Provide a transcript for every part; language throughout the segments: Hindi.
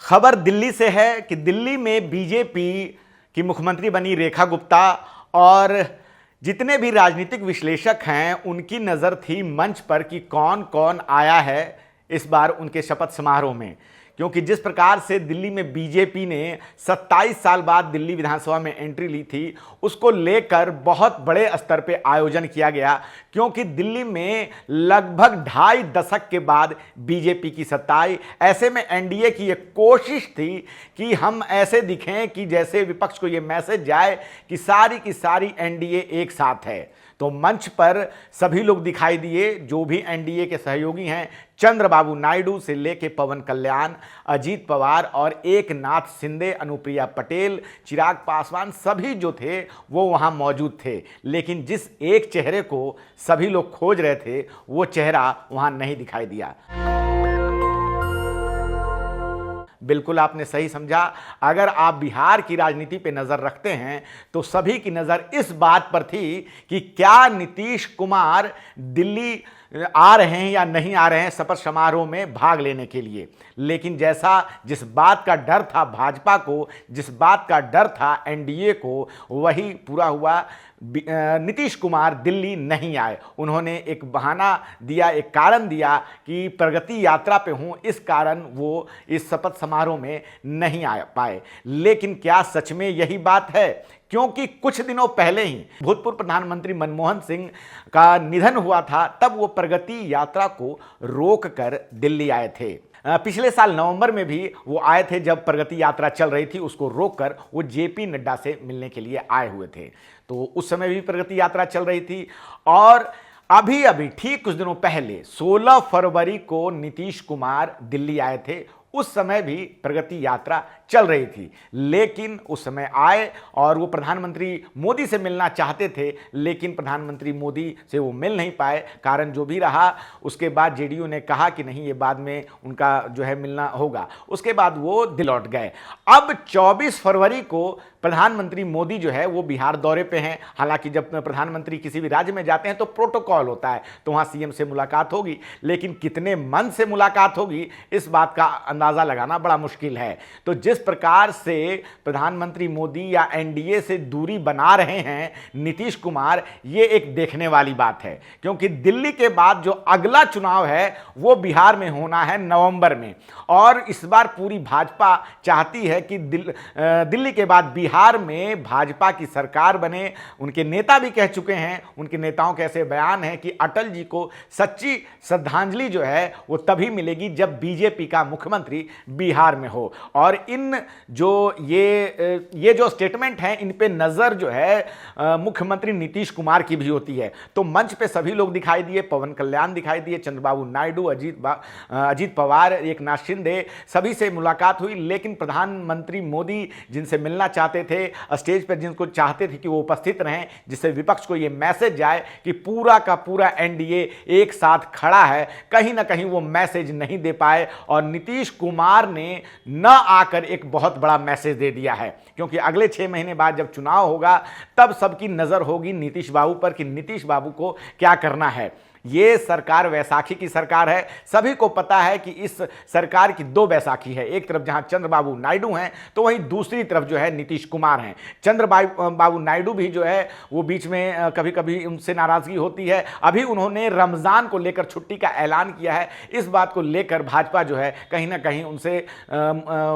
खबर दिल्ली से है कि दिल्ली में बीजेपी की मुख्यमंत्री बनी रेखा गुप्ता और जितने भी राजनीतिक विश्लेषक हैं उनकी नज़र थी मंच पर कि कौन कौन आया है इस बार उनके शपथ समारोह में। क्योंकि जिस प्रकार से दिल्ली में बीजेपी ने 27 साल बाद दिल्ली विधानसभा में एंट्री ली थी, उसको लेकर बहुत बड़े स्तर पे आयोजन किया गया। क्योंकि दिल्ली में लगभग 2.5 दशक के बाद बीजेपी की सत्ता आई। ऐसे में एनडीए की एक कोशिश थी कि हम ऐसे दिखें कि जैसे विपक्ष को ये मैसेज जाए कि सारी की सारी एनडीए एक साथ है। तो मंच पर सभी लोग दिखाई दिए, जो भी एनडीए के सहयोगी हैं, चंद्रबाबू नायडू से लेके पवन कल्याण, अजीत पवार और एकनाथ शिंदे, अनुप्रिया पटेल, चिराग पासवान, सभी जो थे वो वहां मौजूद थे। लेकिन जिस एक चेहरे को सभी लोग खोज रहे थे वो चेहरा वहां नहीं दिखाई दिया। बिल्कुल आपने सही समझा। अगर आप बिहार की राजनीति पे नज़र रखते हैं तो सभी की नज़र इस बात पर थी कि क्या नीतीश कुमार दिल्ली आ रहे हैं या नहीं आ रहे हैं शपथ समारोह में भाग लेने के लिए। लेकिन जिस बात का डर था भाजपा को, जिस बात का डर था एनडीए को, वही पूरा हुआ। नीतीश कुमार दिल्ली नहीं आए। उन्होंने एक बहाना दिया, एक कारण दिया कि प्रगति यात्रा पे हूं, इस कारण वो इस शपथ समारोह में नहीं आ पाए। लेकिन क्या सच में यही बात है? क्योंकि कुछ दिनों पहले ही भूतपूर्व प्रधानमंत्री मनमोहन सिंह का निधन हुआ था, तब वो प्रगति यात्रा को रोक कर दिल्ली आए थे। पिछले साल नवंबर में भी वो आए थे, जब प्रगति यात्रा चल रही थी उसको रोककर वो जेपी नड्डा से मिलने के लिए आए हुए थे। तो उस समय भी प्रगति यात्रा चल रही थी। और अभी ठीक कुछ दिनों पहले 16 फरवरी को नीतीश कुमार दिल्ली आए थे। उस समय भी प्रगति यात्रा चल रही थी, लेकिन उस समय आए और वो प्रधानमंत्री मोदी से मिलना चाहते थे, लेकिन प्रधानमंत्री मोदी से वो मिल नहीं पाए। कारण जो भी रहा, उसके बाद जेडीयू ने कहा कि नहीं, ये बाद में उनका जो है मिलना होगा। उसके बाद वो दिल्ली लौट गए। अब 24 फरवरी को प्रधानमंत्री मोदी जो है वो बिहार दौरे पे हैं। हालांकि जब प्रधानमंत्री किसी भी राज्य में जाते हैं तो प्रोटोकॉल होता है, तो वहाँ सीएम से मुलाकात होगी, लेकिन कितने मन से मुलाकात होगी इस बात का अंदाज़ा लगाना बड़ा मुश्किल है। तो जिस प्रकार से प्रधानमंत्री मोदी या एनडीए से दूरी बना रहे हैं नीतीश कुमार, ये एक देखने वाली बात है। क्योंकि दिल्ली के बाद जो अगला चुनाव है वो बिहार में होना है नवंबर में, और इस बार पूरी भाजपा चाहती है कि दिल्ली के बाद बिहार में भाजपा की सरकार बने। उनके नेता भी कह चुके हैं, उनके नेताओं के ऐसे बयान हैं कि अटल जी को सच्ची श्रद्धांजलि जो है वो तभी मिलेगी जब बीजेपी का मुख्यमंत्री बिहार में हो। और इन जो ये जो स्टेटमेंट हैं, इन पे नज़र जो है मुख्यमंत्री नीतीश कुमार की भी होती है। तो मंच पे सभी लोग दिखाई दिए, पवन कल्याण दिखाई दिए, चंद्रबाबू नायडू, अजीत पवार, एकनाथ शिंदे, सभी से मुलाकात हुई। लेकिन प्रधानमंत्री मोदी जिनसे मिलना चाहते थे, स्टेज पर जिनको चाहते थे कि वो उपस्थित रहें, जिससे विपक्ष को ये मैसेज जाए कि पूरा का पूरा एनडीए एक साथ खड़ा है, कहीं ना कहीं वो मैसेज नहीं दे पाए। और नीतीश कुमार ने न आकर एक बहुत बड़ा मैसेज दे दिया है। क्योंकि अगले 6 महीने बाद जब चुनाव होगा तब सबकी नज़र होगी नीतीश बाबू पर कि नीतीश बाबू को क्या करना है। ये सरकार वैसाखी की सरकार है। सभी को पता है कि इस सरकार की 2 वैसाखी है। एक तरफ जहां चंद्रबाबू नायडू हैं तो वहीं दूसरी तरफ जो है नीतीश कुमार हैं। चंद्रबाबू नायडू भी जो है वो बीच में कभी कभी उनसे नाराज़गी होती है। अभी उन्होंने रमज़ान को लेकर छुट्टी का ऐलान किया है। इस बात को लेकर भाजपा जो है कहीं ना कहीं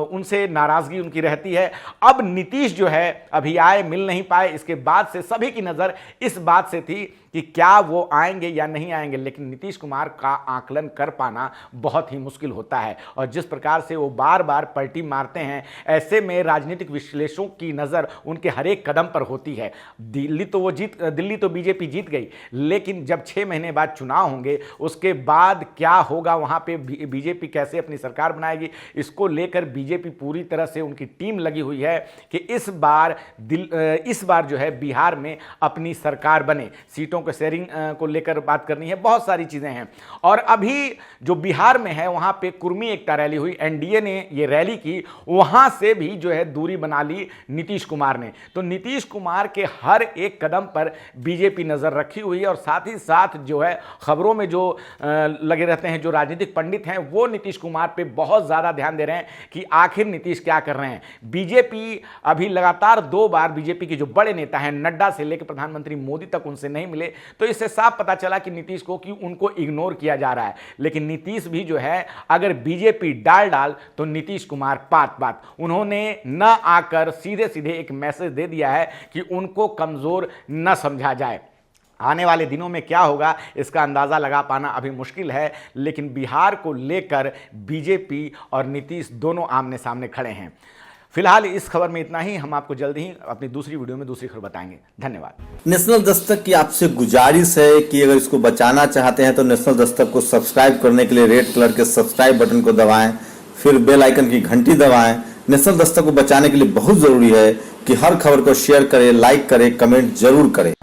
उनसे नाराज़गी उनकी रहती है। अब नीतीश जो है अभी आए, मिल नहीं पाए। इसके बाद से सभी की नज़र इस बात से थी कि क्या वो आएंगे या नहीं आएंगे। लेकिन नीतीश कुमार का आकलन कर पाना बहुत ही मुश्किल होता है। और जिस प्रकार से वो बार बार पलटी मारते हैं, ऐसे में राजनीतिक विश्लेषकों की नज़र उनके हर एक कदम पर होती है। दिल्ली तो बीजेपी जीत गई, लेकिन जब 6 महीने बाद चुनाव होंगे उसके बाद क्या होगा, वहाँ पे बीजेपी कैसे अपनी सरकार बनाएगी, इसको लेकर बीजेपी पूरी तरह से उनकी टीम लगी हुई है कि इस बार जो है बिहार में अपनी सरकार बने। सीटों सीटों के शेयरिंग को लेकर बात करनी है, बहुत सारी चीज़ें हैं। और अभी जो बिहार में है वहाँ पे कुर्मी एकता रैली हुई, एनडीए ने ये रैली की, वहाँ से भी जो है दूरी बना ली नीतीश कुमार ने। तो नीतीश कुमार के हर एक कदम पर बीजेपी नज़र रखी हुई है और साथ ही साथ जो है खबरों में जो लगे रहते हैं, जो राजनीतिक पंडित हैं, वो नीतीश कुमार पे बहुत ज़्यादा ध्यान दे रहे हैं कि आखिर नीतीश क्या कर रहे हैं। बीजेपी अभी लगातार 2 बार बीजेपी के जो बड़े नेता हैं, नड्डा से लेकर प्रधानमंत्री मोदी तक, उनसे नहीं मिले, तो इससे साफ पता चला कि नीतीश को कि उनको इग्नोर किया जा रहा है। लेकिन नीतीश भी जो है अगर बीजेपी डाल तो नीतीश कुमार पात उन्होंने न आकर सीधे सीधे एक मैसेज दे दिया है कि उनको कमजोर न समझा जाए। आने वाले दिनों में क्या होगा इसका अंदाज़ा लगा पाना अभी मुश्किल है, लेकिन बिहार को लेकर बीजेपी और नीतीश दोनों आमने सामने खड़े हैं। फिलहाल इस खबर में इतना ही। हम आपको जल्द ही अपनी दूसरी वीडियो में दूसरी खबर बताएंगे। धन्यवाद। नेशनल दस्तक की आपसे गुजारिश है कि अगर इसको बचाना चाहते हैं तो नेशनल दस्तक को सब्सक्राइब करने के लिए रेड कलर के सब्सक्राइब बटन को दबाएं, फिर बेल आइकन की घंटी दबाएं। नेशनल दस्तक को बचाने के लिए बहुत जरूरी है कि हर खबर को शेयर करें, लाइक करें, कमेंट जरूर करें।